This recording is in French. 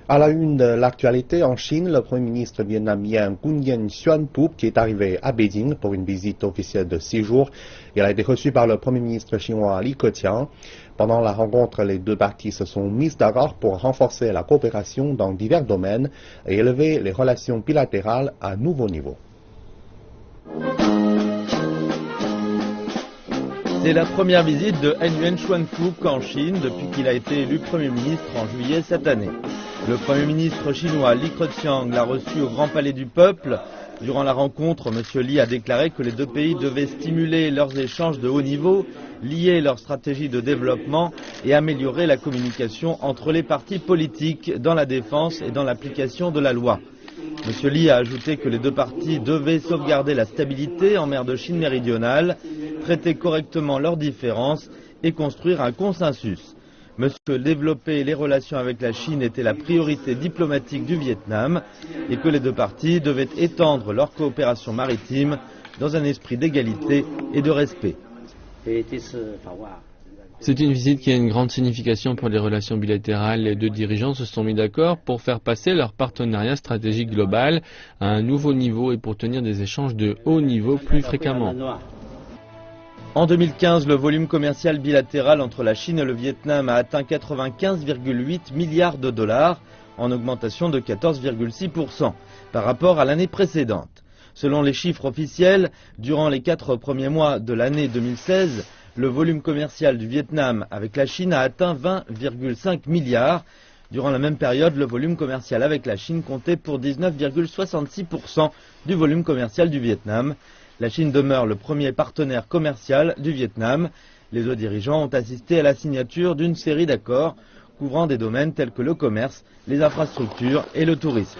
À la une de l'actualité en Chine, le Premier ministre vietnamien Nguyen Xuan Phuc, qui est arrivé à Beijing pour une visite officielle de 6 jours, il a été reçu par le Premier ministre chinois Li Keqiang. Pendant la rencontre, les deux parties se sont mises d'accord pour renforcer la coopération dans divers domaines et élever les relations bilatérales à un nouveau niveau. C'est la première visite de Nguyen Xuan Phuc en Chine depuis qu'il a été élu Premier ministre en juillet cette année. Le Premier ministre chinois Li Keqiang l'a reçu au Grand Palais du Peuple. Durant la rencontre, M. Li a déclaré que les deux pays devaient stimuler leurs échanges de haut niveau, lier leur stratégie de développement et améliorer la communication entre les partis politiques dans la défense et dans l'application de la loi. M. Li a ajouté que les deux parties devaient sauvegarder la stabilité en mer de Chine méridionale, traiter correctement leurs différences et construire un consensus. Développer les relations avec la Chine était la priorité diplomatique du Vietnam et que les deux parties devaient étendre leur coopération maritime dans un esprit d'égalité et de respect. C'est une visite qui a une grande signification pour les relations bilatérales. Les deux dirigeants se sont mis d'accord pour faire passer leur partenariat stratégique global à un nouveau niveau et pour tenir des échanges de haut niveau plus fréquemment. En 2015, le volume commercial bilatéral entre la Chine et le Vietnam a atteint 95,8 milliards de dollars, en augmentation de 14,6% par rapport à l'année précédente. Selon les chiffres officiels, durant les 4 premiers mois de l'année 2016, le volume commercial du Vietnam avec la Chine a atteint 20,5 milliards. Durant la même période, le volume commercial avec la Chine comptait pour 19,66% du volume commercial du Vietnam. La Chine demeure le premier partenaire commercial du Vietnam. Les deux dirigeants ont assisté à la signature d'une série d'accords couvrant des domaines tels que le commerce, les infrastructures et le tourisme.